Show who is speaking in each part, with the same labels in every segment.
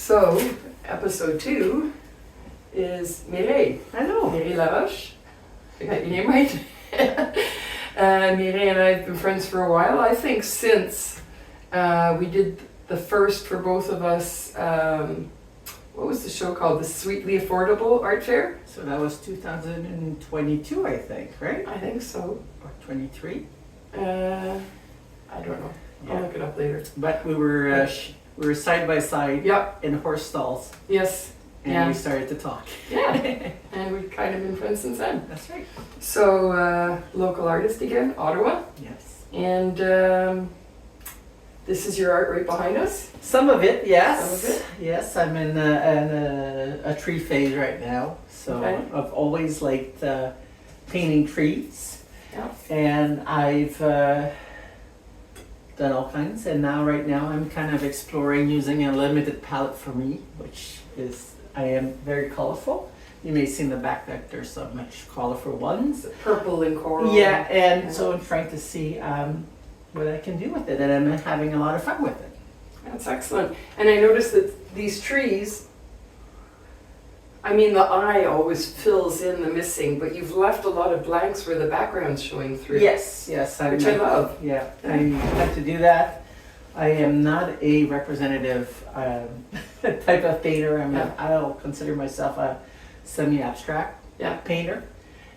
Speaker 1: So, episode 2 is Mireille.
Speaker 2: Hello.
Speaker 1: Mireille Laroche. I got your name right. Mireille and I have been friends for a while. I think since we did the first for both of us, what was the show called? The Sweetly Affordable Art Fair?
Speaker 2: So that was 2022, I think, right?
Speaker 1: I think so.
Speaker 2: Or 23?
Speaker 1: I don't know. I'll look it up later.
Speaker 2: But we were side by side
Speaker 1: Yep.
Speaker 2: in horse stalls,
Speaker 1: Yes.
Speaker 2: and
Speaker 1: Yeah.
Speaker 2: we started to talk.
Speaker 1: Yeah. And we've kind of been friends since then.
Speaker 2: That's right.
Speaker 1: So, local artist again, Ottawa.
Speaker 2: Yes.
Speaker 1: And this is your art right behind us.
Speaker 2: Some of it, yes.
Speaker 1: Some of it?
Speaker 2: Yes, I'm in a tree phase right now. So
Speaker 1: Okay.
Speaker 2: I've always liked painting trees.
Speaker 1: Yeah.
Speaker 2: And I've done all kinds, and right now I'm kind of exploring using a limited palette for me, which is, I am very colorful. You may see in the back that there's some much colorful ones.
Speaker 1: Purple and coral.
Speaker 2: Yeah, and
Speaker 1: Yeah.
Speaker 2: so I'm trying to see what I can do with it, and I'm having a lot of fun with it.
Speaker 1: That's excellent. And I noticed that these trees, I mean, the eye always fills in the missing, but you've left a lot of blanks where the background's showing through.
Speaker 2: Yes,
Speaker 1: Which I love.
Speaker 2: Yeah, I have to do that. I am not a representative type of painter. I'll consider myself a semi-abstract painter.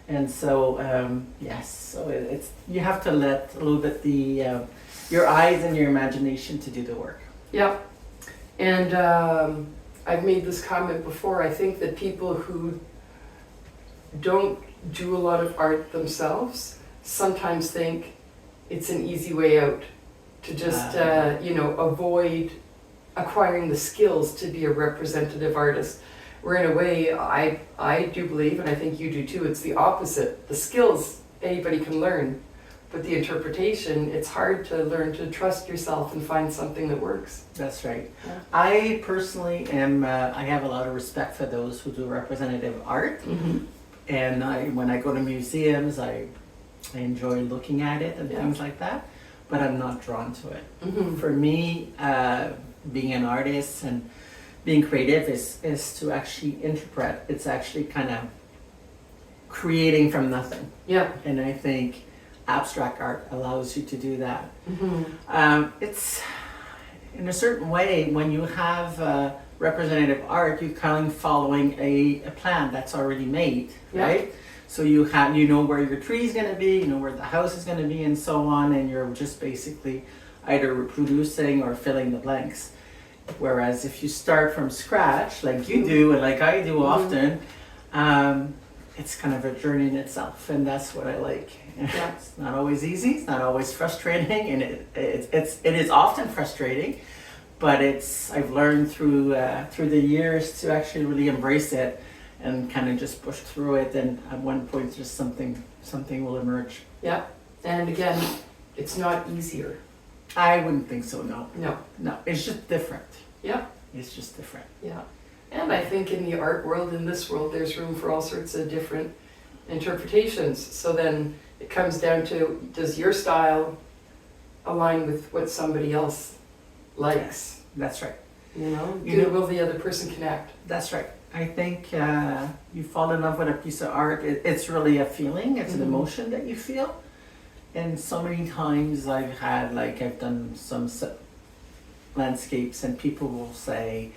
Speaker 2: And so, yes, so it's you have to let a little bit your eyes and your imagination to do the work.
Speaker 1: Yeah. And I've made this comment before. I think that people who don't do a lot of art themselves sometimes think it's an easy way out to just, avoid acquiring the skills to be a representative artist. Where in a way, I do believe, and I think you do too, it's the opposite. The skills anybody can learn, but the interpretation, it's hard to learn to trust yourself and find something that works.
Speaker 2: That's right.
Speaker 1: Yeah.
Speaker 2: I personally am, I have a lot of respect for those who do representative art.
Speaker 1: Mm-hmm.
Speaker 2: And when I go to museums, I enjoy looking at it and things like that, but I'm not drawn to it.
Speaker 1: Mm-hmm.
Speaker 2: For me, being an artist and being creative is to actually interpret. It's actually kind of creating from nothing.
Speaker 1: Yeah.
Speaker 2: And I think abstract art allows you to do that.
Speaker 1: Mm-hmm.
Speaker 2: It's in a certain way, when you have representative art, you're kind of following a plan that's already made, right? So you know where your tree is going to be, you know where the house is going to be, and so on, and you're just basically either reproducing or filling the blanks. Whereas if you start from scratch, like you do and like I do often, it's kind of a journey in itself, and that's what I like.
Speaker 1: Yeah.
Speaker 2: It's not always easy, it's not always frustrating, and it is often frustrating, but I've learned through the years to actually really embrace it and kind of just push through it, and at one point just something will emerge.
Speaker 1: Yeah. And again, it's not easier.
Speaker 2: I wouldn't think so, no.
Speaker 1: No.
Speaker 2: It's just different.
Speaker 1: Yeah.
Speaker 2: It's just different.
Speaker 1: Yeah. And I think in the art world, in this world, there's room for all sorts of different interpretations. So then it comes down to, does your style align with what somebody else likes?
Speaker 2: That's right.
Speaker 1: Will the other person connect?
Speaker 2: That's right. I think you fall in love with a piece of art. It's really a feeling. It's an emotion that you feel. And so many times I've done some landscapes, and people will say,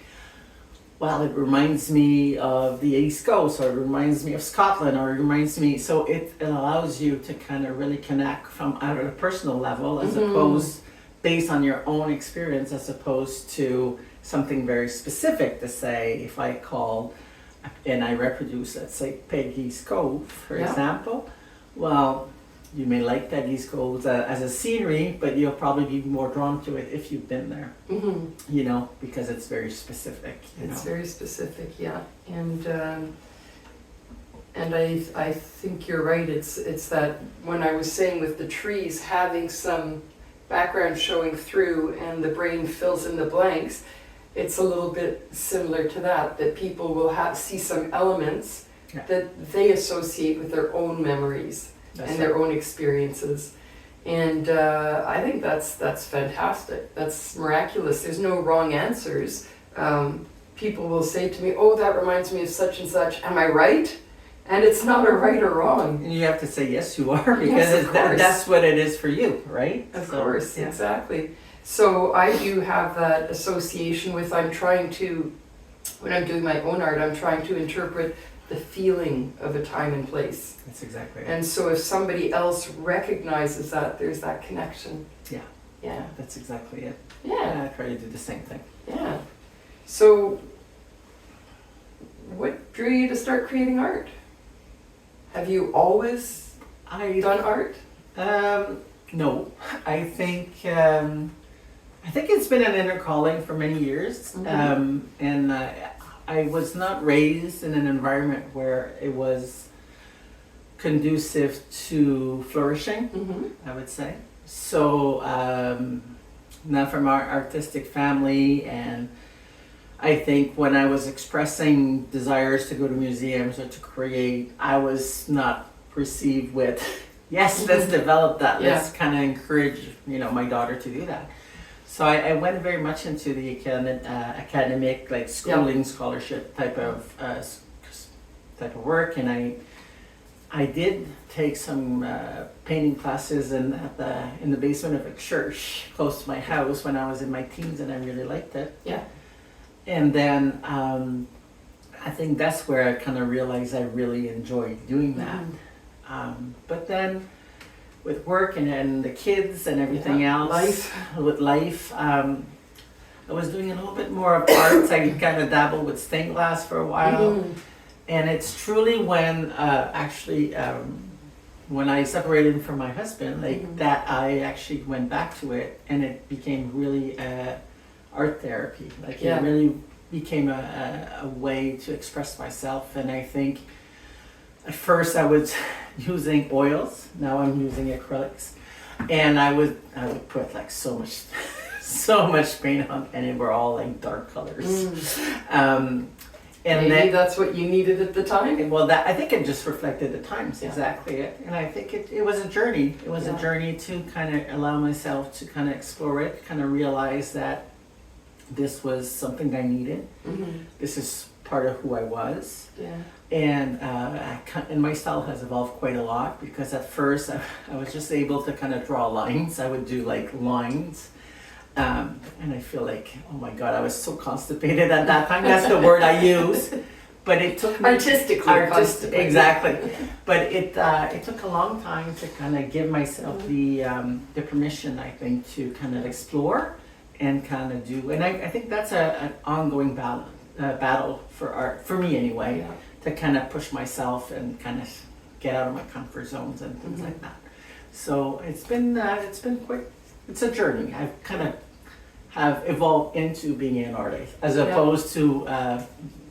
Speaker 2: well, it reminds me of the East Coast, or it reminds me of Scotland, or it reminds me, so it allows you to kind of really connect from at a personal level, as opposed, based on your own experience, as opposed to something very specific to say. If I call and I reproduce, let's say, Peggy's Cove, for example, well, you may like Peggy's Cove as a scenery, but you'll probably be more drawn to it if you've been there, because it's very specific.
Speaker 1: It's very specific, yeah. And I think you're right. It's that when I was saying with the trees having some background showing through and the brain fills in the blanks, it's a little bit similar to that people will see some elements that they associate with their own memories. And their own experiences. And I think that's fantastic. That's miraculous. There's no wrong answers. people will say to me, oh, that reminds me of such and such. Am I right? And it's not a right or wrong.
Speaker 2: And you have to say, yes, you are, because
Speaker 1: Yes, of course.
Speaker 2: that's what it is for you, right?
Speaker 1: Of
Speaker 2: So,
Speaker 1: course,
Speaker 2: yeah.
Speaker 1: exactly. So I do have that association with, I'm trying to, when I'm doing my own art, I'm trying to interpret the feeling of a time and place.
Speaker 2: That's exactly it.
Speaker 1: And so if somebody else recognizes that, there's that connection.
Speaker 2: Yeah.
Speaker 1: Yeah.
Speaker 2: That's exactly it.
Speaker 1: Yeah.
Speaker 2: I try to do the same thing.
Speaker 1: Yeah. So what drew you to start creating art? Have you always done art?
Speaker 2: No, I think it's been an inner calling for many years, and I was not raised in an environment where it was conducive to flourishing, I would say. So, not from our artistic family, and I think when I was expressing desires to go to museums or to create, I was not perceived with, yes, let's develop that. Let's kind of encourage, my daughter to do that. So I went very much into the academic, like schooling, scholarship type of work, and I did take some painting classes in the basement of a church close to my house when I was in my teens, and I really liked it.
Speaker 1: Yeah.
Speaker 2: And then I think that's where I kind of realized I really enjoyed doing that. But then with work and the kids and everything else, with life, I was doing a little bit more of arts. I kind of dabbled with stained glass for a while. And it's truly when when I separated from my husband, that I actually went back to it, and it became really art therapy. It really became a way to express myself. And I think at first I was using oils, now I'm using acrylics, and I would put like so much paint on, and they were all like dark colors. And
Speaker 1: maybe that's what you needed at the time.
Speaker 2: Well, that I think it just reflected the times, exactly it. And I think it was a journey. It was a journey to kind of allow myself to kind of explore it, kind of realize that this was something I needed. This is part of who I was. Yeah. And my style has evolved quite a lot, because at first I was just able to kind of draw lines. I would do like lines. And I feel like, oh my God, I was so constipated at that time. That's the word I use. But it took me
Speaker 1: artistically.
Speaker 2: Exactly. But it took a long time to kind of give myself the permission, I think, to kind of explore and kind of do. And I think that's an ongoing battle for art, for me anyway, to kind of push myself and kind of get out of my comfort zones and things like that. So it's been quite. It's a journey. I've kind of have evolved into being an artist, as opposed to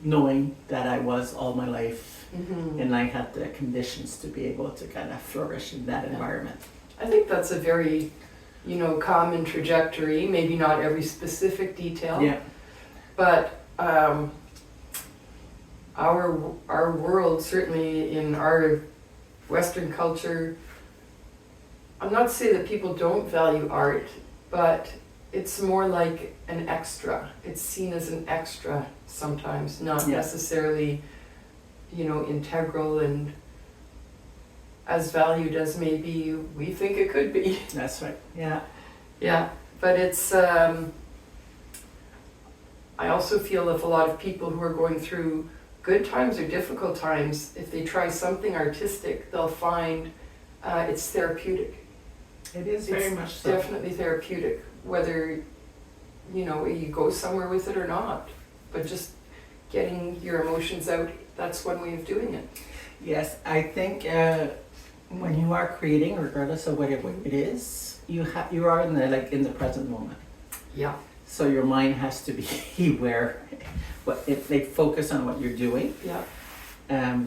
Speaker 2: knowing that I was all my life, and I had the conditions to be able to kind of flourish in that environment.
Speaker 1: I think that's a very, common trajectory. Maybe not every specific detail. Yeah. But our world, certainly in our Western culture, I'm not saying that people don't value art, but it's more like an extra. It's seen as an extra sometimes, not necessarily, integral and as valued as maybe we think it could be.
Speaker 2: That's right. Yeah.
Speaker 1: Yeah, but it's, I also feel if a lot of people who are going through good times or difficult times, if they try something artistic, they'll find it's therapeutic.
Speaker 2: It is very much so.
Speaker 1: Definitely therapeutic, whether you go somewhere with it or not. But just getting your emotions out, that's one way of doing it.
Speaker 2: Yes, I think when you are creating, regardless of what it is, you are in the present moment.
Speaker 1: Yeah.
Speaker 2: So your mind has to be where they focus on what you're doing.
Speaker 1: Yeah.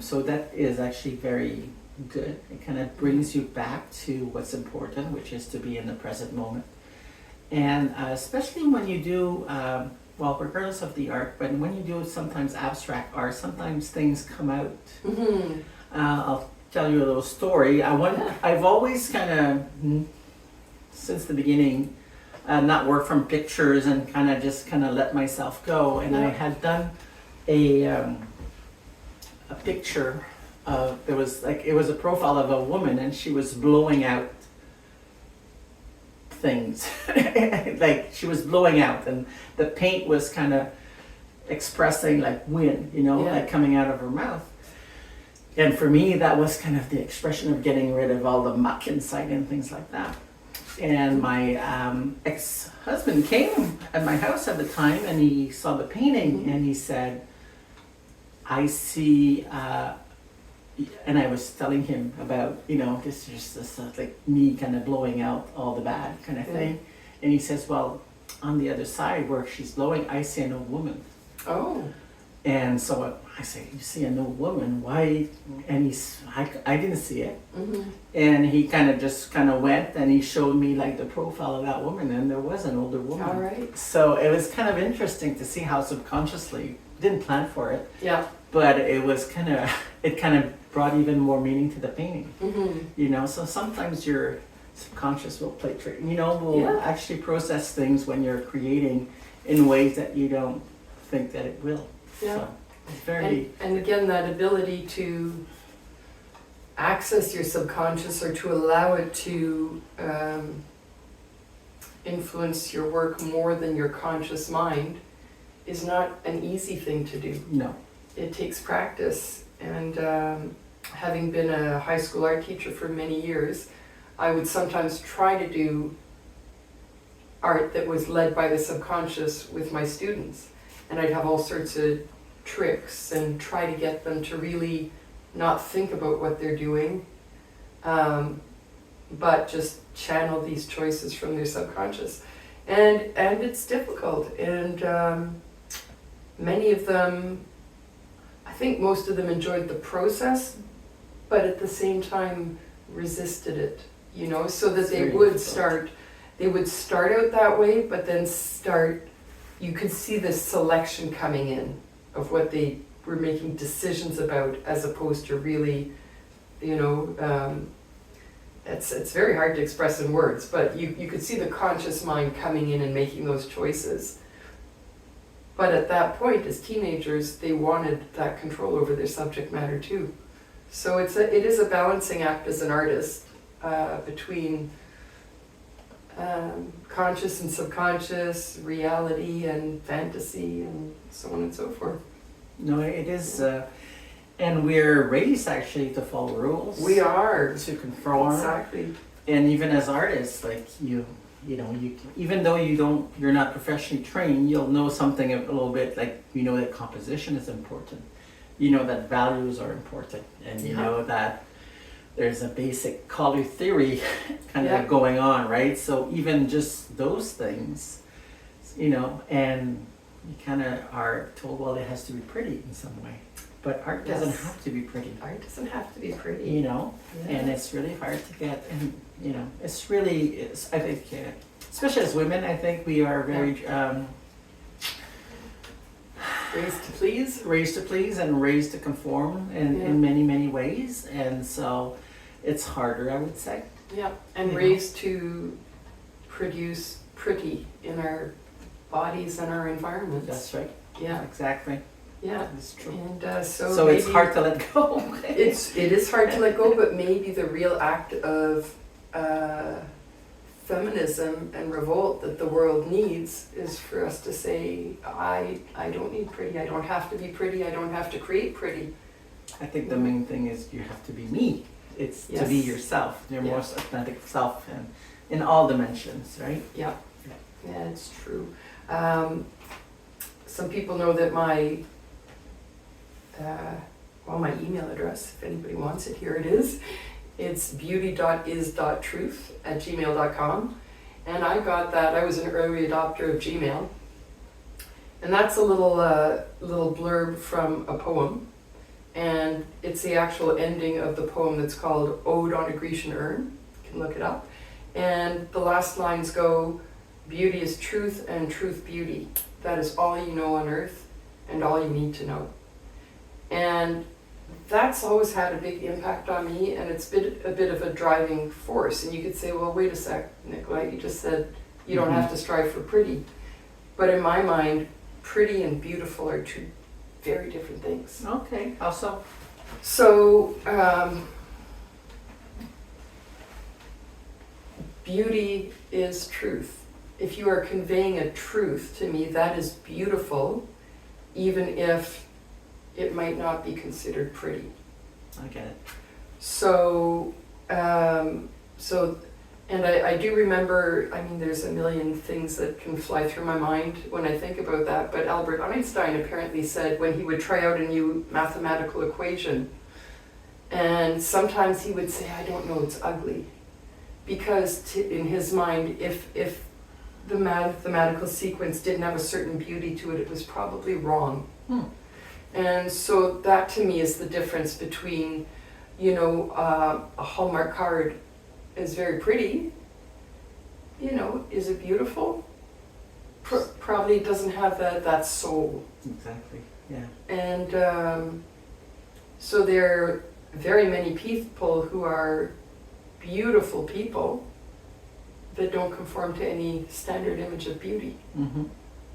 Speaker 2: So that is actually very good. It kind of brings you back to what's important, which is to be in the present moment. And especially when you do, regardless of the art, but when you do sometimes abstract art, sometimes things come out. I'll tell you a little story. I've always kind of, since the beginning, not work from pictures and kind of just kind of let myself go. And I had done a picture of, it was a profile of a woman, and she was blowing out things. Like she was blowing out, and the paint was kind of expressing like wind, like coming out of her mouth. And for me, that was kind of the expression of getting rid of all the muck inside and things like that. And my ex-husband came at my house at the time, and he saw the painting, and he said, I see, and I was telling him about, this is just like me kind of blowing out all the bad kind of thing. And he says, well, on the other side where she's blowing, I see an old woman.
Speaker 1: Oh.
Speaker 2: And so I say, you see an old woman, why? And I didn't see it. And he kind of went, and he showed me like the profile of that woman, and there was an older woman.
Speaker 1: All right.
Speaker 2: So it was kind of interesting to see how subconsciously, didn't plan for it.
Speaker 1: Yeah.
Speaker 2: But it kind of brought even more meaning to the painting. So sometimes your subconscious will play trick, will actually process things when you're creating in ways that you don't think that it will.
Speaker 1: Yeah.
Speaker 2: So it's very...
Speaker 1: And again, that ability to access your subconscious, or to allow it to influence your work more than your conscious mind, is not an easy thing to do.
Speaker 2: No.
Speaker 1: It takes practice, and having been a high school art teacher for many years, I would sometimes try to do art that was led by the subconscious with my students, and I'd have all sorts of tricks and try to get them to really not think about what they're doing, but just channel these choices from their subconscious. And it's difficult, and many of them, I think most of them enjoyed the process, but at the same time resisted it, so that they would start out that way, but then you could see the selection coming in of what they were making decisions about, as opposed to really, it's very hard to express in words, but you could see the conscious mind coming in and making those choices. But at that point, as teenagers, they wanted that control over their subject matter too. So it is a balancing act as an artist, between conscious and subconscious, reality and fantasy, and so on and so forth.
Speaker 2: No, it is, and we're raised actually to follow rules.
Speaker 1: We are.
Speaker 2: To conform.
Speaker 1: Exactly.
Speaker 2: And even as artists, like you even though you're not professionally trained, you'll know something a little bit, like that composition is important. That values are important, and you know that there's a basic color theory kind of going on, right? So even just those things, and you kind of are told, well, it has to be pretty in some way. But art doesn't have to be pretty.
Speaker 1: Art doesn't have to be pretty.
Speaker 2: And it's really hard to get, and it's really, I think, especially as women, I think we are very raised to please and raised to conform in many, many ways. And so it's harder, I would say.
Speaker 1: Yeah, and raised to produce pretty in our bodies and our environments.
Speaker 2: That's right.
Speaker 1: Yeah.
Speaker 2: Exactly.
Speaker 1: Yeah,
Speaker 2: it's true.
Speaker 1: And
Speaker 2: so it's hard to let go.
Speaker 1: it is hard to let go, but maybe the real act of feminism and revolt that the world needs is for us to say, I don't need pretty, I don't have to be pretty, I don't have to create pretty.
Speaker 2: I think the main thing is you have to be me. It's to be yourself, your most authentic self, and in all dimensions, right?
Speaker 1: Yeah, it's true. Some people know that my email address, if anybody wants it, here it is. It's beauty.is.truth@gmail.com. And I got that, I was an early adopter of Gmail. And that's a little blurb from a poem. And it's the actual ending of the poem that's called Ode on a Grecian Urn. You can look it up. And the last lines go, beauty is truth and truth beauty. That is all you know on earth and all you need to know. And that's always had a big impact on me, and it's been a bit of a driving force. And you could say, well, wait a sec, Nicola, you just said You don't have to strive for pretty. But in my mind, pretty and beautiful are two very different things.
Speaker 2: Okay, how so?
Speaker 1: So, beauty is truth. If you are conveying a truth to me, that is beautiful, even if it might not be considered pretty.
Speaker 2: I get it.
Speaker 1: So, and I do remember, I mean, there's a million things that can fly through my mind when I think about that, but Albert Einstein apparently said when he would try out a new mathematical equation, and sometimes he would say, I don't know, it's ugly. Because in his mind, if the mathematical sequence didn't have a certain beauty to it, it was probably wrong. And so that to me is the difference between, you know, a Hallmark card is very pretty, you know, is it beautiful? Probably doesn't have that soul.
Speaker 2: Exactly, yeah.
Speaker 1: And so there are very many people who are beautiful people that don't conform to any standard image of beauty.
Speaker 2: Mm-hmm.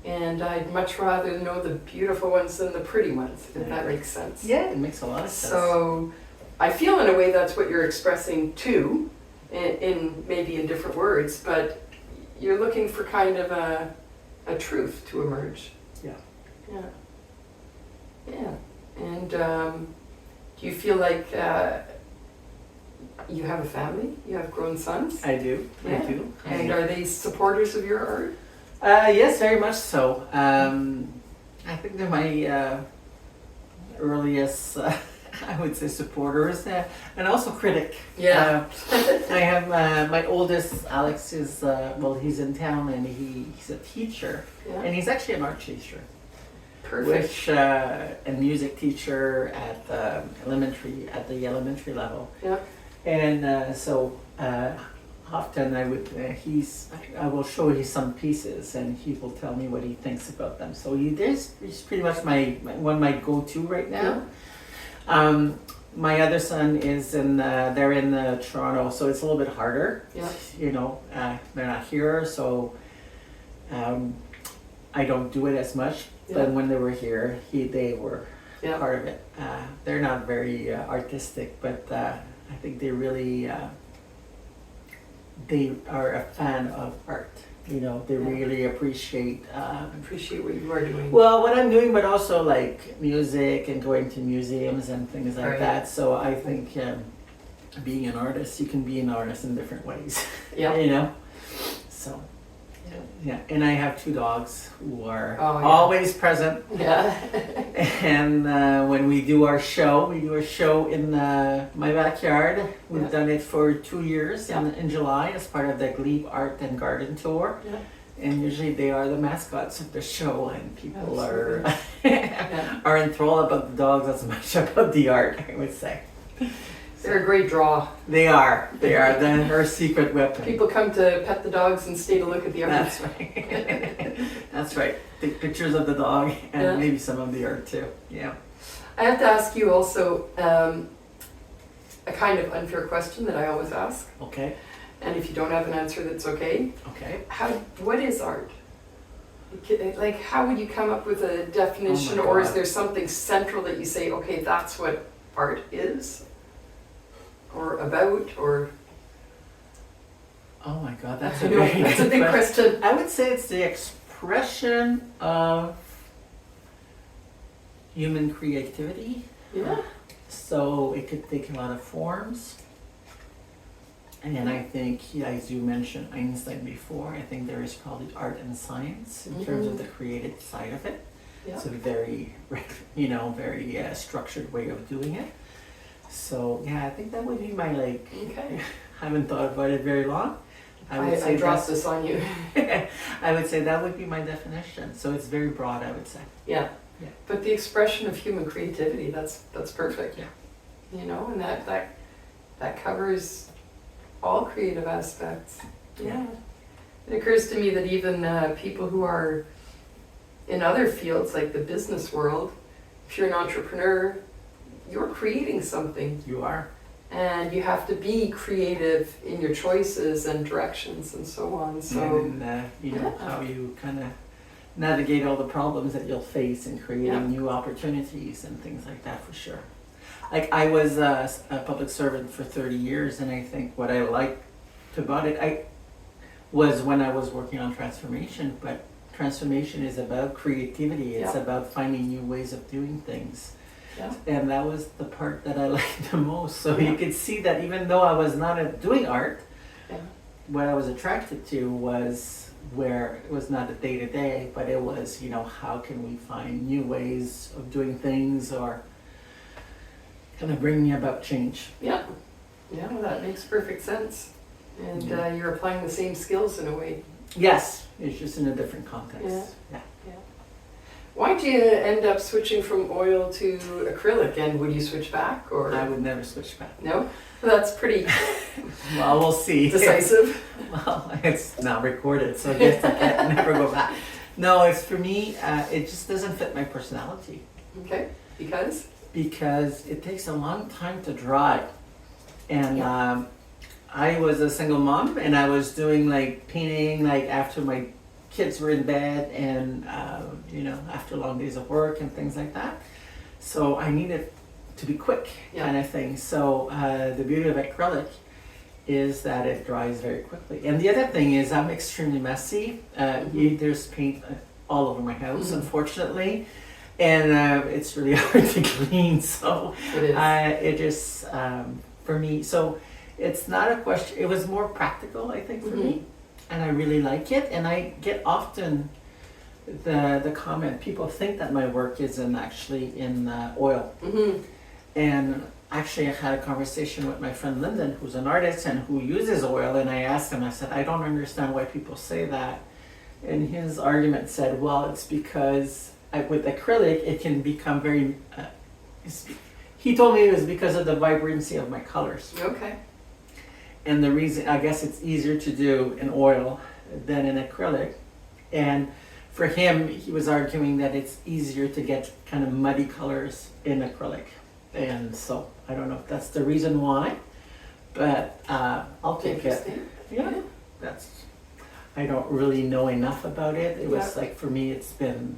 Speaker 1: And I'd much rather know the beautiful ones than the pretty ones, if that makes sense.
Speaker 2: Yeah, it makes a lot of sense.
Speaker 1: So I feel in a way that's what you're expressing too, in maybe in different words, but you're looking for kind of a truth to emerge.
Speaker 2: Yeah.
Speaker 1: Yeah. Yeah. And do you feel like you have a family? You have grown sons?
Speaker 2: I do.
Speaker 1: Yeah.
Speaker 2: I do.
Speaker 1: And are they supporters of your art?
Speaker 2: Yes, very much so. I think they're my earliest, I would say, supporters and also critic.
Speaker 1: Yeah.
Speaker 2: I have my oldest, Alex, is well, he's in town and he's a teacher,
Speaker 1: Yeah.
Speaker 2: and he's actually an art teacher,
Speaker 1: Perfect.
Speaker 2: which and music teacher at the elementary level.
Speaker 1: Yeah.
Speaker 2: And so often I will show you some pieces, and he will tell me what he thinks about them. So he's pretty much my go-to right now. My other son is they're in Toronto, so it's a little bit harder.
Speaker 1: Yeah.
Speaker 2: You know, they're not here, so I don't do it as much.
Speaker 1: Yeah.
Speaker 2: But when they were here, they were
Speaker 1: Yeah.
Speaker 2: part of it. They're not very artistic, but I think they really they are a fan of art. You know, they
Speaker 1: Yeah.
Speaker 2: really appreciate.
Speaker 1: Appreciate what you are doing.
Speaker 2: Well, what I'm doing, but also like music and going to museums and things like
Speaker 1: Right.
Speaker 2: that. So I think being an artist, you can be an artist in different ways.
Speaker 1: Yeah.
Speaker 2: You know. So. Yeah, and I have 2 dogs who are
Speaker 1: Oh, yeah.
Speaker 2: always present.
Speaker 1: Yeah.
Speaker 2: And when we do a show in my backyard. We've
Speaker 1: Yeah.
Speaker 2: done it for 2 years
Speaker 1: Yeah.
Speaker 2: in July as part of the Glebe Art and Garden Tour.
Speaker 1: Yeah.
Speaker 2: And usually they are the mascots of the show, and people are
Speaker 1: Yeah.
Speaker 2: are enthralled about the dogs as much about the art, I would say.
Speaker 1: They're a great draw.
Speaker 2: They are her secret weapon.
Speaker 1: People come to pet the dogs and stay to look at the art.
Speaker 2: That's right. That's right. Take pictures of the dog and
Speaker 1: Yeah.
Speaker 2: maybe some of the art too. Yeah.
Speaker 1: I have to ask you also a kind of unfair question that I always ask.
Speaker 2: Okay.
Speaker 1: And if you don't have an answer, that's okay.
Speaker 2: Okay.
Speaker 1: What is art? Like, how would you come up with a definition,
Speaker 2: Oh my
Speaker 1: or is
Speaker 2: God.
Speaker 1: there something central that you say, okay, that's what art is? Or about, or...
Speaker 2: Oh my God, that's
Speaker 1: I
Speaker 2: a
Speaker 1: know,
Speaker 2: very
Speaker 1: that's a
Speaker 2: good
Speaker 1: big
Speaker 2: question.
Speaker 1: question.
Speaker 2: I would say it's the expression of human creativity.
Speaker 1: Yeah.
Speaker 2: So it could take a lot of forms. And I think, as you mentioned Einstein before, I think there is probably art and science in terms of the creative side of it.
Speaker 1: Yeah.
Speaker 2: It's a very, very structured way of doing it. So yeah, I think that would be my
Speaker 1: Okay.
Speaker 2: I haven't thought about it very long.
Speaker 1: I dropped this on you.
Speaker 2: I would say that would be my definition. So it's very broad, I would say.
Speaker 1: Yeah.
Speaker 2: Yeah.
Speaker 1: But the expression of human creativity, that's perfect.
Speaker 2: Yeah.
Speaker 1: You know, and that covers all creative aspects. Yeah. It occurs to me that even people who are in other fields like the business world, if you're an entrepreneur, you're creating something.
Speaker 2: You are.
Speaker 1: and you have to be creative in your choices and directions and so on. So
Speaker 2: and you know how you kind of navigate all the problems that you'll face in creating new opportunities and things like that, for sure. Like, I was a public servant for 30 years, and I think what I liked about it was when I was working on transformation, but transformation is about creativity. It's about finding new ways of doing things. Yeah. And that was the part that I liked the most. So you could see that even though I was not doing art, what I was attracted to was where it was not a day-to-day, but it was, you know, how can we find new ways of doing things or kind of bringing about change.
Speaker 1: Yeah, well, that makes perfect sense. And you're applying the same skills in a way.
Speaker 2: Yes, it's just in a different context. Yeah.
Speaker 1: Why did you end up switching from oil to acrylic, and would you switch back? Or
Speaker 2: I would never switch back.
Speaker 1: No? That's pretty
Speaker 2: well, we'll see.
Speaker 1: Decisive.
Speaker 2: Well, it's not recorded, so I guess I can never go back. No, it's for me, it just doesn't fit my personality.
Speaker 1: Okay, because?
Speaker 2: Because it takes a long time to dry. And I was a single mom, and I was doing like painting like after my kids were in bed and you know, after long days of work and things like that. So I needed to be quick kind of thing. So the beauty of acrylic is that it dries very quickly. And the other thing is I'm extremely messy. There's paint all over my house, unfortunately. And it's really hard to clean. So it just, for me, so it's not a question, it was more practical, I think, for me. And I really like it. And I get often the comment, people think that my work isn't actually in oil. And actually I had a conversation with my friend Lyndon, who's an artist and who uses oil, and I asked him, I said, I don't understand why people say that. And his argument said, well, it's because with acrylic it can become very, he told me it was because of the vibrancy of my colors.
Speaker 1: Okay.
Speaker 2: And the reason, I guess it's easier to do in oil than in acrylic. And for him, he was arguing that it's easier to get kind of muddy colors in acrylic. And so I don't know if that's the reason why, but I'll take it. Yeah, that's, I don't really know enough about it. It was like, for me, it's been,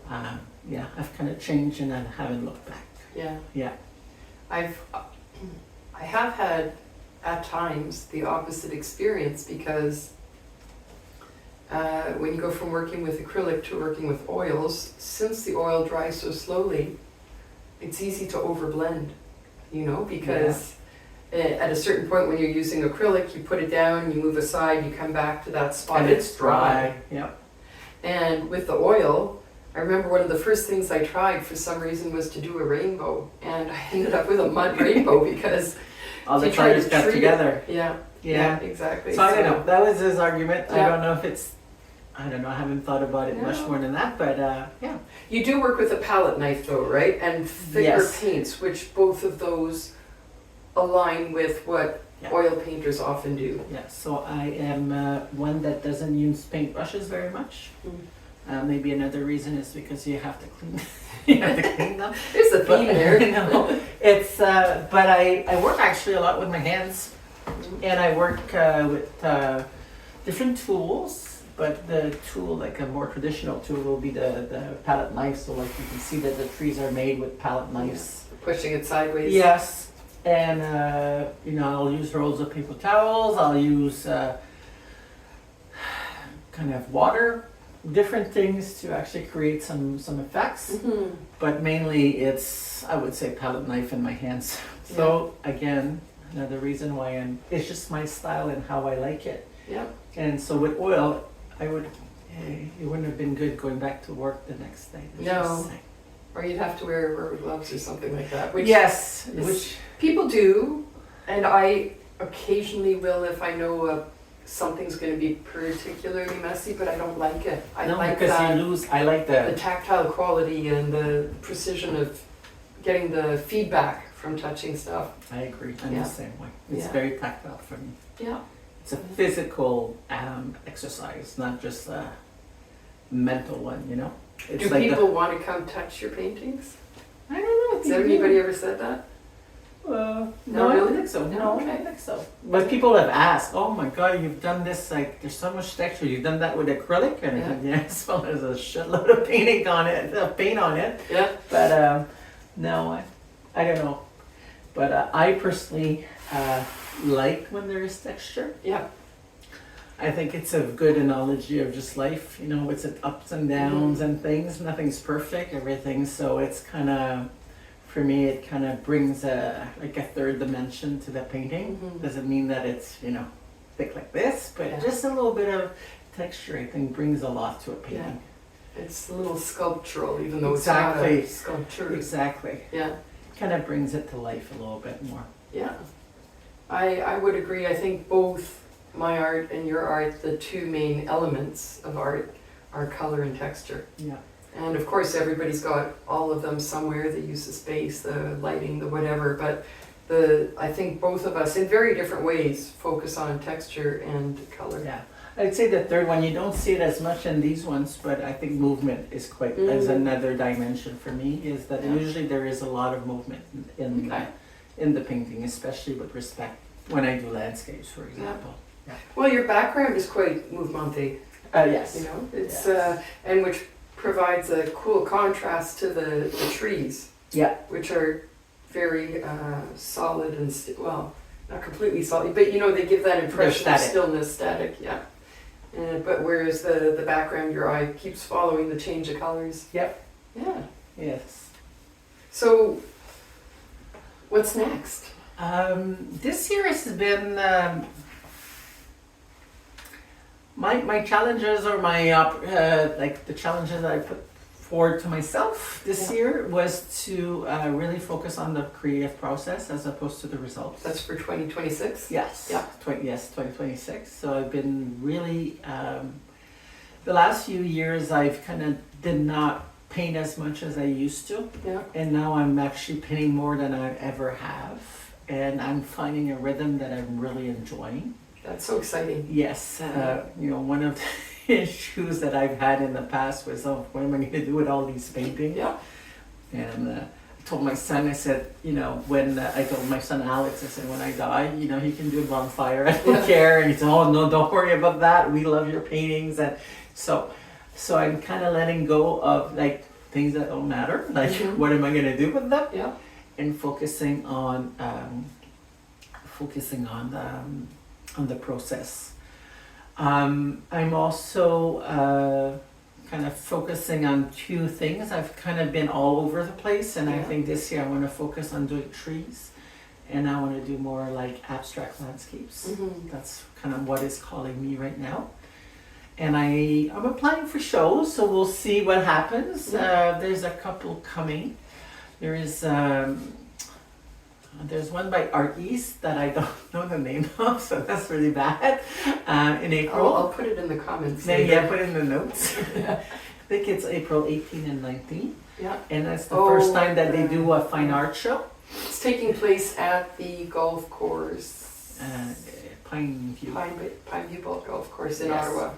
Speaker 2: I've kind of changed and I haven't looked back. Yeah.
Speaker 1: I have had at times the opposite experience, because when you go from working with acrylic to working with oils, since the oil dries so slowly, it's easy to overblend, you know, because at a certain point when you're using acrylic, you put it down, you move aside, you come back to that spot,
Speaker 2: and it's dry.
Speaker 1: And with the oil, I remember one of the first things I tried for some reason was to do a rainbow, and I ended up with a mud rainbow because
Speaker 2: all the colors got together.
Speaker 1: Yeah, exactly.
Speaker 2: So I don't know, that was his argument. I don't know if it's, I don't know, I haven't thought about it much more than that, but yeah.
Speaker 1: You do work with a palette knife though, right? And thicker paints, which both of those align with what oil painters often do.
Speaker 2: Yeah, so I am one that doesn't use paintbrushes very much. Maybe another reason is because you have to clean, them.
Speaker 1: There's a theme there.
Speaker 2: No, it's, but I work actually a lot with my hands, and I work with different tools. But the tool, like a more traditional tool, will be the palette knife. So like you can see that the trees are made with palette knives.
Speaker 1: Pushing it sideways.
Speaker 2: Yes. And I'll use rolls of paper towels. I'll use kind of water, different things to actually create some effects. But mainly it's, I would say, palette knife in my hands. So again, another reason why it's just my style and how I like it. And so with oil, it wouldn't have been good going back to work the next day.
Speaker 1: No, or you'd have to wear rubber gloves or something like that. Which
Speaker 2: which
Speaker 1: people do, and I occasionally will if I know something's going to be particularly messy, but I don't like it. I like the tactile quality and the precision of getting the feedback from touching stuff.
Speaker 2: I agree. I'm the same way. It's very tactile for me.
Speaker 1: Yeah.
Speaker 2: It's a physical exercise, not just a mental one, you know? It's
Speaker 1: do
Speaker 2: like
Speaker 1: people want to come touch your paintings?
Speaker 2: I don't know.
Speaker 1: Has anybody ever said that?
Speaker 2: No, I don't
Speaker 1: really?
Speaker 2: think so.
Speaker 1: No,
Speaker 2: No, I
Speaker 1: okay.
Speaker 2: don't think so. But people have asked, oh my God, you've done this, like, there's so much texture. You've done that with acrylic? And I said, yes, well, there's a shitload of paint on it.
Speaker 1: Yeah.
Speaker 2: But no, I don't know. But I personally like when there is texture.
Speaker 1: Yeah.
Speaker 2: I think it's a good analogy of just life, you know, it's ups and downs and things. Nothing's perfect, everything. So it's kind of, for me, it kind of brings like a third dimension to the painting. Doesn't mean that it's, you know, thick like this, but just a little bit of texture, I think, brings a lot to a painting.
Speaker 1: Yeah. It's a little sculptural, even though
Speaker 2: Exactly.
Speaker 1: it's not a sculpture.
Speaker 2: Exactly.
Speaker 1: Yeah.
Speaker 2: Kind of brings it to life a little bit more.
Speaker 1: Yeah. I would agree. I think both my art and your art, the two main elements of art are color and texture.
Speaker 2: Yeah.
Speaker 1: And of course everybody's got all of them somewhere, the use of space, the lighting, the whatever, but I think both of us, in very different ways, focus on texture and color.
Speaker 2: Yeah. I'd say the third one, you don't see it as much in these ones, but I think movement is quite, as another dimension for me, is that usually there is a lot of movement in the painting, especially with respect when I do landscapes, for example. Yeah.
Speaker 1: Well, your background is quite mouvementé.
Speaker 2: Yes.
Speaker 1: You know, it's and which provides a cool contrast to the trees.
Speaker 2: Yeah.
Speaker 1: Which are very solid and well, not completely solid, but you know they give that impression of stillness, static. Yeah. But whereas the background, your eye keeps following the change of colors.
Speaker 2: Yep.
Speaker 1: Yeah.
Speaker 2: Yes.
Speaker 1: So, what's next?
Speaker 2: This year has been my challenges, or my like the challenges that I put forward to myself this year was to really focus on the creative process as opposed to the results.
Speaker 1: That's for 2026?
Speaker 2: Yes.
Speaker 1: Yeah.
Speaker 2: 2026. So I've been really the last few years I've kind of did not paint as much as I used to.
Speaker 1: Yeah.
Speaker 2: And now I'm actually painting more than I ever have. And I'm finding a rhythm that I'm really enjoying.
Speaker 1: That's so exciting.
Speaker 2: Yes, you know, one of the issues that I've had in the past was, oh, what am I going to do with all these paintings?
Speaker 1: Yeah.
Speaker 2: And I told my son, I said, you know, when I told my son Alex, I said, when I die, you know, he can do a bonfire, I don't care. And he said, oh no, don't worry about that. We love your paintings. And so I'm kind of letting go of like things that don't matter. Like, what am I going to do with them?
Speaker 1: Yeah.
Speaker 2: And focusing on the process. I'm also kind of focusing on two things. I've kind of been all over the place, and I think this year I want to focus on doing trees, and I want to do more like abstract landscapes. That's kind of what is calling me right now. And I'm applying for shows, so we'll see what happens. There's a couple coming. There is there's one by Arteast that I don't know the name of, so that's really bad. In April.
Speaker 1: I'll put it in the comments.
Speaker 2: Maybe I put it in the notes. I think it's April 18 and 19.
Speaker 1: Yeah.
Speaker 2: And that's the first time that they do a fine art show.
Speaker 1: It's taking place at the golf course.
Speaker 2: Pineview.
Speaker 1: Pineview Golf Course in Ottawa.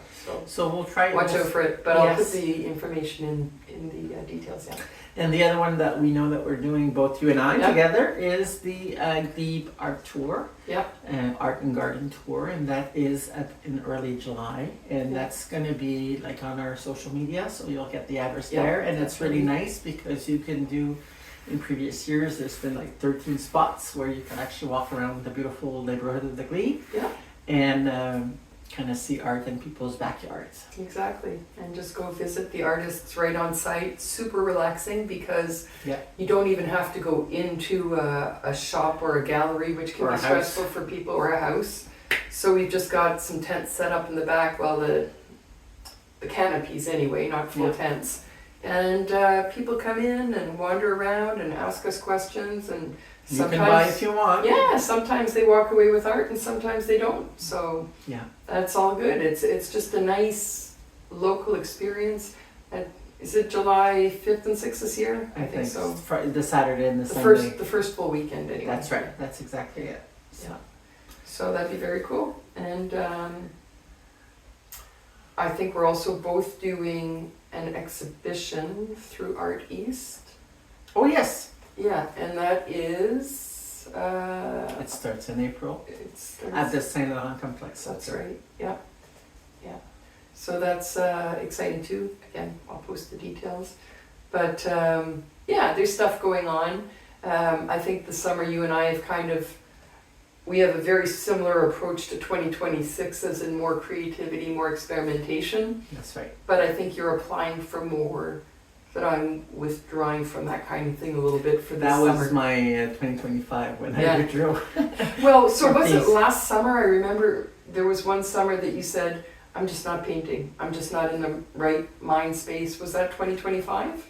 Speaker 2: So we'll try.
Speaker 1: Watch out for it, but I'll put the information in the details. Yeah.
Speaker 2: And the other one that we know that we're doing, both you and I together, is the Glebe Art Tour.
Speaker 1: Yeah.
Speaker 2: Art and Garden Tour, and that is in early July, and that's going to be like on our social media, so you'll get the address there, and it's really nice because you can do. In previous years, there's been like 13 spots where you can actually walk around the beautiful neighborhood of the Glebe and kind of see art in people's backyards.
Speaker 1: Exactly, and just go visit the artists right on site. Super relaxing because you don't even have to go into a shop or a gallery, which can be stressful for people, or a house. So we've just got some tents set up in the back, well, the canopies anyway, not full tents. And people come in and wander around and ask us questions, and sometimes
Speaker 2: you can buy if you want.
Speaker 1: Yeah, sometimes they walk away with art and sometimes they don't. So that's all good. It's just a nice local experience. Is it July 5th and 6th this year? I think so.
Speaker 2: The Saturday and the Sunday.
Speaker 1: The first full weekend anyway.
Speaker 2: That's right. That's exactly it.
Speaker 1: So that'd be very cool. And I think we're also both doing an exhibition through Arteast.
Speaker 2: Oh yes.
Speaker 1: Yeah, and that is
Speaker 2: It starts in April
Speaker 1: It starts,
Speaker 2: at the St-Laurent Complex.
Speaker 1: that's right. Yeah, yeah. So that's exciting too. Again, I'll post the details. But yeah, there's stuff going on. I think the summer you and I have we have a very similar approach to 2026, as in more creativity, more experimentation.
Speaker 2: That's right.
Speaker 1: But I think you're applying for more, but I'm withdrawing from that kind of thing a little bit for this
Speaker 2: That
Speaker 1: summer.
Speaker 2: was my 2025 when
Speaker 1: Yeah.
Speaker 2: I withdrew.
Speaker 1: Well, so was it
Speaker 2: Piece.
Speaker 1: last summer? I remember there was one summer that you said, I'm just not painting. I'm just not in the right mind space. Was that 2025?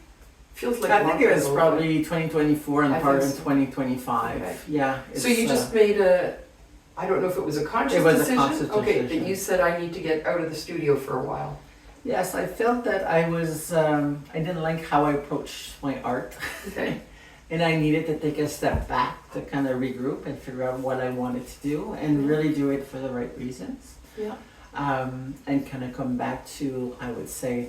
Speaker 1: Feels like a
Speaker 2: I
Speaker 1: long
Speaker 2: think it
Speaker 1: time
Speaker 2: was
Speaker 1: ago,
Speaker 2: probably 2024 and
Speaker 1: I
Speaker 2: part
Speaker 1: think
Speaker 2: of
Speaker 1: so.
Speaker 2: 2025.
Speaker 1: Okay.
Speaker 2: Yeah.
Speaker 1: but- So you just made I don't know if it was a conscious
Speaker 2: It was a
Speaker 1: decision?
Speaker 2: conscious
Speaker 1: Okay,
Speaker 2: decision.
Speaker 1: that you said I need to get out of the studio for a while.
Speaker 2: Yes, I felt that I was, I didn't like how I approached my art.
Speaker 1: Okay.
Speaker 2: And I needed to take a step back to kind of regroup and figure out what I wanted to do and really do it for the right reasons.
Speaker 1: Yeah.
Speaker 2: And kind of come back to, I would say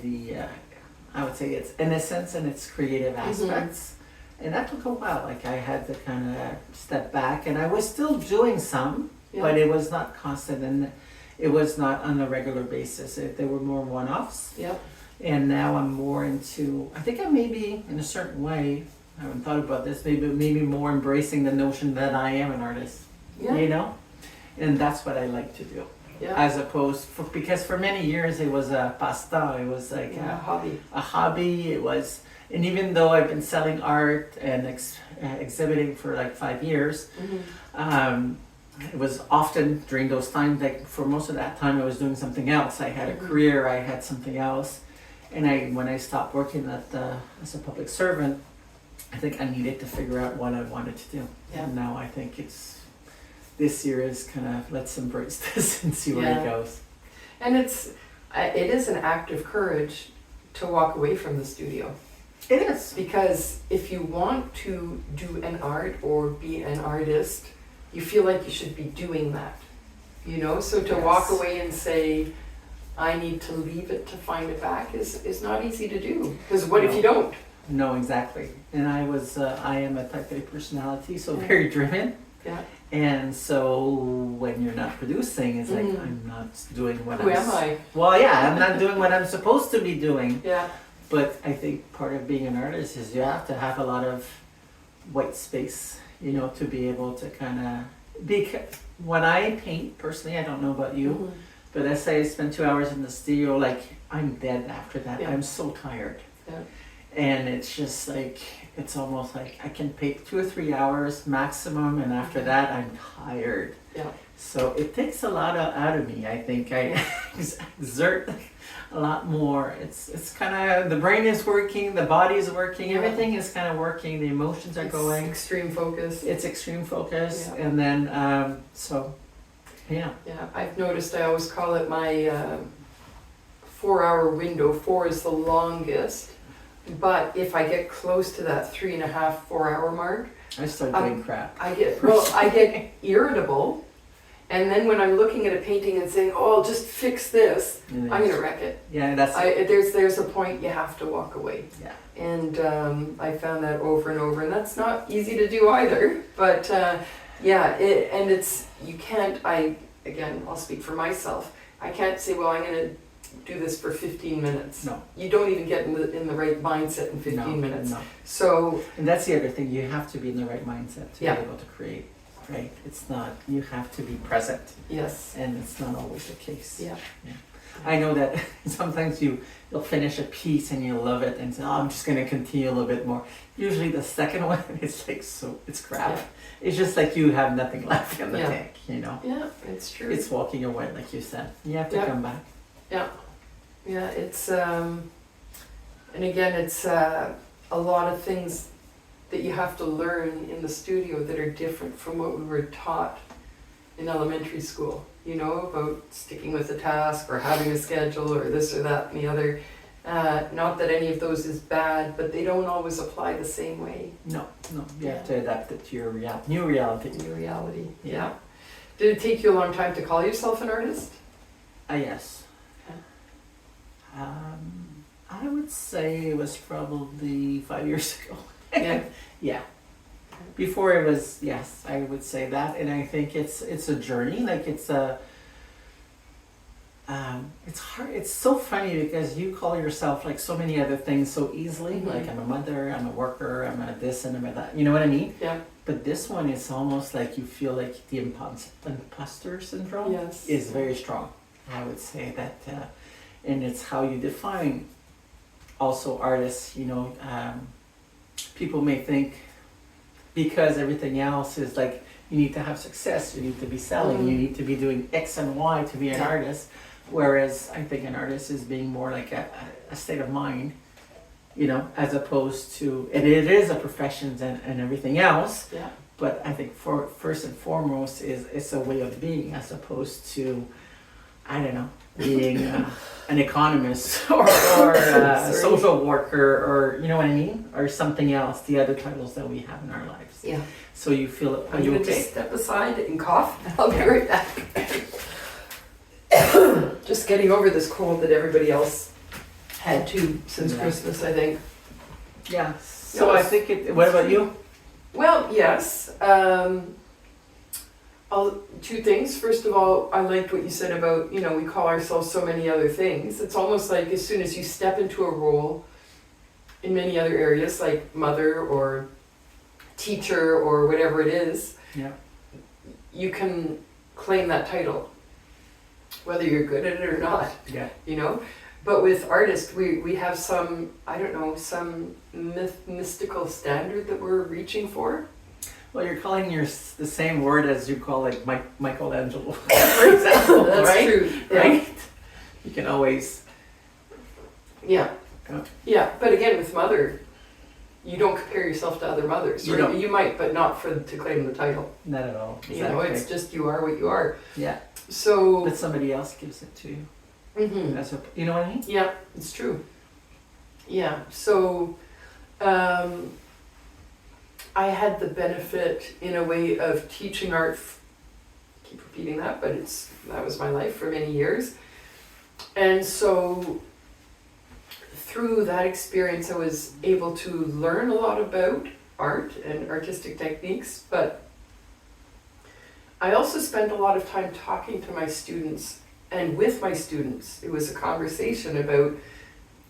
Speaker 2: its innocence and its creative aspects. And that took a while. Like I had to kind of step back, and I was still doing some,
Speaker 1: Yeah.
Speaker 2: but it was not constant and it was not on a regular basis. They were more one-offs.
Speaker 1: Yeah.
Speaker 2: And now I'm more into, I think I maybe in a certain way, I haven't thought about this, maybe more embracing the notion that I am an artist,
Speaker 1: Yeah.
Speaker 2: you know? And that's what I like to do.
Speaker 1: Yeah.
Speaker 2: As opposed, because for many years it was a pasta, it was like
Speaker 1: Yeah, hobby.
Speaker 2: a hobby, it was, and even though I've been selling art and exhibiting for like 5 years,
Speaker 1: Mm-hmm.
Speaker 2: it was often during those times, like for most of that time I was doing something else. I had a
Speaker 1: Mhm.
Speaker 2: career, I had something else. And when I stopped working as a public servant, I think I needed to figure out what I wanted to do.
Speaker 1: Yeah.
Speaker 2: And now I think this year is kind of, let's embrace this and see where
Speaker 1: Yeah.
Speaker 2: it goes.
Speaker 1: And it is an act of courage to walk away from the studio.
Speaker 2: It is.
Speaker 1: Because if you want to do an art or be an artist, you feel like you should be doing that. You know, so to walk
Speaker 2: Yes.
Speaker 1: away and say, I need to leave it to find it back is not easy to do. Because what if you don't?
Speaker 2: No, exactly. And I am a type A personality, so very driven.
Speaker 1: Yeah.
Speaker 2: And so when you're not producing, it's like,
Speaker 1: Mhm.
Speaker 2: I'm not doing what
Speaker 1: Who am I?
Speaker 2: Well, yeah, I'm not doing what I'm supposed to be doing.
Speaker 1: Yeah.
Speaker 2: But I think part of being an artist is you have to have a lot of white space, you know, to be able to kind of, when I paint, personally, I don't know about you,
Speaker 1: Mhm.
Speaker 2: but let's say I spend 2 hours in the studio, like, I'm dead after that.
Speaker 1: Yeah.
Speaker 2: I'm so tired.
Speaker 1: Yeah.
Speaker 2: And it's just like, it's almost like I can paint 2 or 3 hours maximum, and after that, I'm tired.
Speaker 1: Yeah.
Speaker 2: So it takes a lot out of me. I think I exert a lot more. It's kind of, the brain is working, the body is working,
Speaker 1: Yeah.
Speaker 2: everything is kind of working, the emotions are
Speaker 1: It's
Speaker 2: going.
Speaker 1: extreme focus.
Speaker 2: It's extreme focus,
Speaker 1: Yeah.
Speaker 2: and then so yeah.
Speaker 1: Yeah, I've noticed I always call it my 4-hour window. 4 is the longest. But if I get close to that 3.5, 4-hour mark,
Speaker 2: I start doing crap.
Speaker 1: I get irritable. And then when I'm looking at a painting and saying, "Oh, I'll just fix this,"
Speaker 2: And
Speaker 1: I'm
Speaker 2: then-
Speaker 1: gonna wreck it.
Speaker 2: Yeah, that's
Speaker 1: There's a point you have to walk away.
Speaker 2: yeah.
Speaker 1: And I found that over and over, and that's not easy to do either. But yeah, you can't. Again, I'll speak for myself. I can't say, "Well, I'm gonna do this for 15 minutes."
Speaker 2: No.
Speaker 1: You don't even get in the right mindset in 15 minutes.
Speaker 2: No.
Speaker 1: So
Speaker 2: And that's the other thing. You have to be in the right mindset to
Speaker 1: Yeah.
Speaker 2: be able to create. Right? It's not. You have to be present,
Speaker 1: yes,
Speaker 2: and it's not always the case.
Speaker 1: yeah,
Speaker 2: I know that sometimes you'll finish a piece and you'll love it and say, oh, I'm just gonna continue a little bit more. Usually the second one, it's like, it's crap.
Speaker 1: Yeah.
Speaker 2: It's just like you have nothing left in the
Speaker 1: Yeah.
Speaker 2: tank, you know?
Speaker 1: yeah. It's true.
Speaker 2: It's walking away, like you said. You have to
Speaker 1: Yeah.
Speaker 2: come back.
Speaker 1: Yeah, it's and again, it's a lot of things that you have to learn in the studio that are different from what we were taught in elementary school. You know, about sticking with a task or having a schedule or this or that and the other. Not that any of those is bad, but they don't always apply the same way
Speaker 2: No, you
Speaker 1: Yeah.
Speaker 2: have to adapt it to your new reality.
Speaker 1: in your reality.
Speaker 2: Yeah.
Speaker 1: Did it take you a long time to call yourself an artist?
Speaker 2: Yes. I would say it was probably 5 years ago.
Speaker 1: Yeah.
Speaker 2: Yeah. Before it was, yes, I would say that, and I think it's a journey. Like it's hard. It's so funny because you call yourself like so many other things so easily.
Speaker 1: Mhm.
Speaker 2: Like I'm a mother, I'm a worker, I'm a this and I'm a that. You know what I mean?
Speaker 1: Yeah.
Speaker 2: But this one is almost like you feel like the imposter syndrome
Speaker 1: Yes.
Speaker 2: is very strong. I would say that, and it's how you define also artists. You know, people may think because everything else is like you need to have success, you need to be selling, you need to be doing X and Y to be an artist. Whereas I think an artist is being more like a state of mind, you know, as opposed to, and it is a profession and everything else.
Speaker 1: Yeah.
Speaker 2: But I think for first and foremost is it's a way of being as opposed to, I don't know, being an economist or a social worker or you know what I mean, or something else. The other titles that we have in our lives.
Speaker 1: Yeah.
Speaker 2: So you feel it.
Speaker 1: I'm going to just step aside and cough. I'll be right back. Just getting over this cold that everybody else had too since Christmas, I think.
Speaker 2: Yeah. So I think it. What about you?
Speaker 1: Well, yes. Two things. First of all, I liked what you said about, you know, we call ourselves so many other things. It's almost like as soon as you step into a role in many other areas, like mother or teacher or whatever it is,
Speaker 2: Yeah.
Speaker 1: you can claim that title, whether you're good at it or not.
Speaker 2: Yeah.
Speaker 1: You know, but with artists, we have some, I don't know, some mystical standard that we're reaching for.
Speaker 2: Well, you're calling the same word as you call like Michelangelo, for example,
Speaker 1: That's
Speaker 2: right?
Speaker 1: true. Yeah.
Speaker 2: Right. You can always.
Speaker 1: Yeah.
Speaker 2: Yeah.
Speaker 1: Yeah. But again, with mother, you don't compare yourself to other mothers.
Speaker 2: You
Speaker 1: Or
Speaker 2: don't.
Speaker 1: you might, but not to claim the title.
Speaker 2: Not at all. Exactly.
Speaker 1: You know, it's just you are what you are.
Speaker 2: Yeah.
Speaker 1: So.
Speaker 2: But somebody else gives it to you.
Speaker 1: Mhm.
Speaker 2: That's what, you know what I mean?
Speaker 1: Yeah, it's true. Yeah, so I had the benefit in a way of teaching art, keep repeating that, but that was my life for many years. And so through that experience I was able to learn a lot about art and artistic techniques, but I also spent a lot of time talking to my students and with my students. It was a conversation about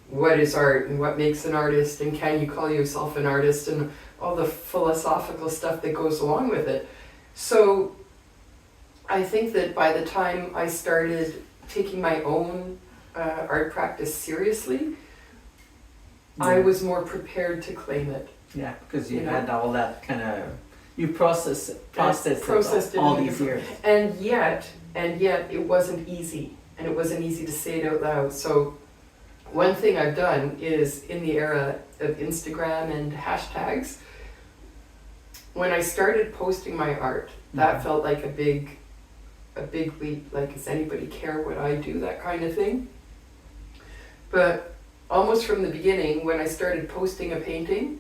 Speaker 1: what is art and what makes an artist and can you call yourself an artist and all the philosophical stuff that goes along with it. So I think that by the time I started taking my own art practice seriously, I was more prepared to claim it.
Speaker 2: Yeah, because you
Speaker 1: You know?
Speaker 2: had all that kind of, you processed
Speaker 1: Processed
Speaker 2: it all
Speaker 1: in a
Speaker 2: these
Speaker 1: different-
Speaker 2: years.
Speaker 1: And yet it wasn't easy, and it wasn't easy to say it out loud. So one thing I've done is in the era of Instagram and hashtags, when I started posting my art, that felt like a big leap, like does anybody care what I do, that kind of thing. But almost from the beginning, when I started posting a painting,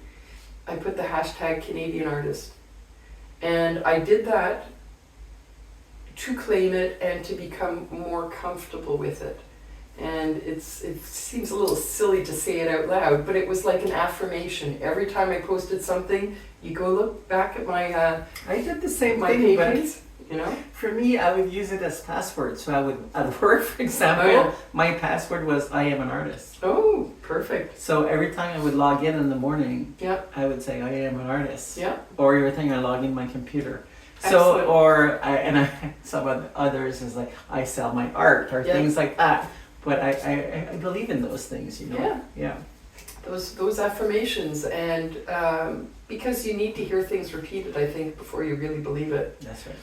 Speaker 1: I put the hashtag Canadian artist. And I did that to claim it and to become more comfortable with it. And it seems a little silly to say it out loud, but it was like an affirmation. Every time I posted something, you go look back at my
Speaker 2: I did the same
Speaker 1: my
Speaker 2: thing, but
Speaker 1: paintings, you know?
Speaker 2: for me, I would use it as password. So I would, at work, for example,
Speaker 1: Oh, yeah.
Speaker 2: my password was I am an artist.
Speaker 1: Oh, perfect.
Speaker 2: So every time I would log in the morning,
Speaker 1: Yeah,
Speaker 2: I would say I am an artist.
Speaker 1: yeah.
Speaker 2: Or every time I log in my computer. So,
Speaker 1: Excellent.
Speaker 2: some of the others is like I sell my art or
Speaker 1: Yeah.
Speaker 2: things like that. But I believe in those things, you know.
Speaker 1: Yeah.
Speaker 2: Yeah.
Speaker 1: Those affirmations, and because you need to hear things repeated, I think, before you really believe it.
Speaker 2: That's right.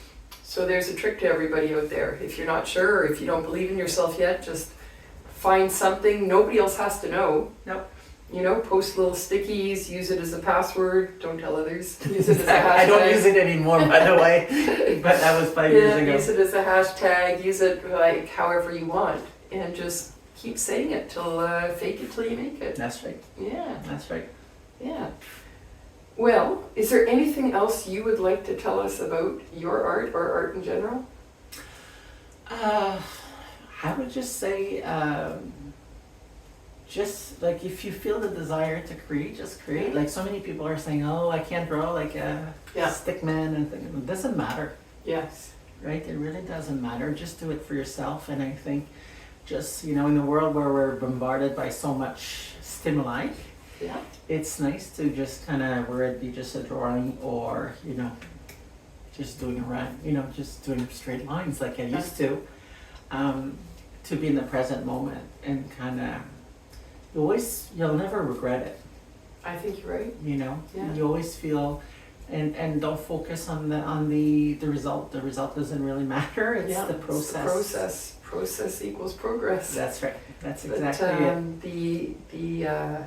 Speaker 1: So there's a trick to everybody out there. If you're not sure or if you don't believe in yourself yet, just find something nobody else has to know.
Speaker 2: Nope.
Speaker 1: You know, post little stickies, use it as a password, don't tell others. Use it as a hashtag.
Speaker 2: I don't use it anymore, by the way. But that was 5 years ago.
Speaker 1: Use it as a hashtag, use it like however you want, and just keep saying it till fake it till you make it.
Speaker 2: That's right.
Speaker 1: Yeah,
Speaker 2: That's right.
Speaker 1: yeah. Well, is there anything else you would like to tell us about your art or art in general?
Speaker 2: I would just say just like if you feel the desire to create, just create. Like so many people are saying, oh, I can't draw like a stick man and things. It doesn't matter,
Speaker 1: Yes.
Speaker 2: right? It really doesn't matter. Just do it for yourself. And I think just, you know, in the world where we're bombarded by so much stimuli,
Speaker 1: Yeah.
Speaker 2: it's nice to just kind of, where it be just a drawing or, you know, just doing a run, you know, just doing straight lines like I used to be in the present moment and kind of, you'll never regret it,
Speaker 1: I think you're right.
Speaker 2: you know?
Speaker 1: Yeah.
Speaker 2: You always feel, and don't focus on the result. The result doesn't really matter. It's the process.
Speaker 1: It's the process. Process equals progress.
Speaker 2: That's right. That's
Speaker 1: But,
Speaker 2: exactly it.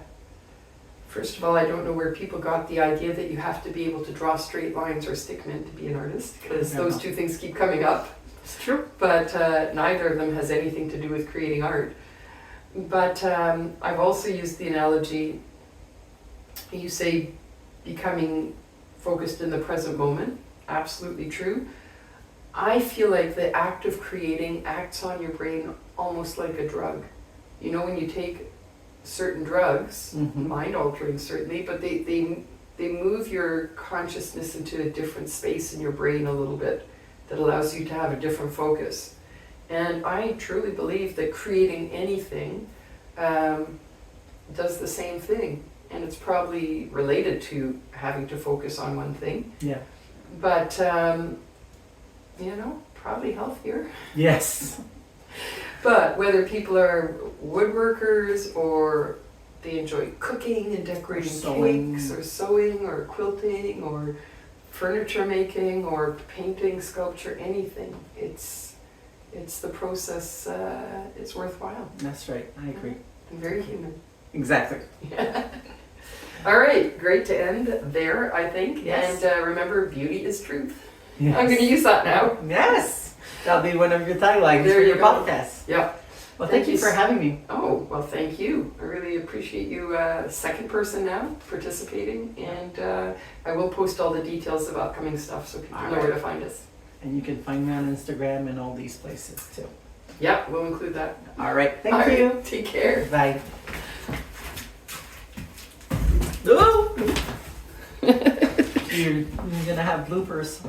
Speaker 1: First of all, I don't know where people got the idea that you have to be able to draw straight lines or stickmen to be an artist, because
Speaker 2: I don't
Speaker 1: those
Speaker 2: know.
Speaker 1: two things keep coming up.
Speaker 2: It's true.
Speaker 1: But neither of them has anything to do with creating art. But I've also used the analogy, you say becoming focused in the present moment, absolutely true. I feel like the act of creating acts on your brain almost like a drug. You know, when you take certain drugs, mind altering certainly, but they move your consciousness into a different space in your brain a little bit that allows you to have a different focus. And I truly believe that creating anything does the same thing. And it's probably related to having to focus on one thing.
Speaker 2: Yeah.
Speaker 1: But, you know, probably healthier.
Speaker 2: Yes.
Speaker 1: But whether people are woodworkers or they enjoy cooking and decorating
Speaker 2: Sewing.
Speaker 1: cakes or sewing or quilting or furniture making or painting, sculpture, anything, it's the process, it's worthwhile
Speaker 2: That's right. I agree.
Speaker 1: and very human.
Speaker 2: Exactly.
Speaker 1: All right, great to end there, I think.
Speaker 2: Yes.
Speaker 1: And remember, beauty is truth.
Speaker 2: Yes.
Speaker 1: I'm going to use that now.
Speaker 2: Yes. That'll be one of your taglines
Speaker 1: There
Speaker 2: for
Speaker 1: you
Speaker 2: your
Speaker 1: go.
Speaker 2: podcast.
Speaker 1: Yeah.
Speaker 2: Well, thank you for having me.
Speaker 1: Oh, well, thank you. I really appreciate you, second person now, participating. And I will post all the details of upcoming stuff so people know where to find us.
Speaker 2: And you can find me on Instagram and all these places too.
Speaker 1: Yeah, we'll include that.
Speaker 2: All right.
Speaker 1: All
Speaker 2: Thank you.
Speaker 1: right, take care.
Speaker 2: Bye. You're gonna have bloopers.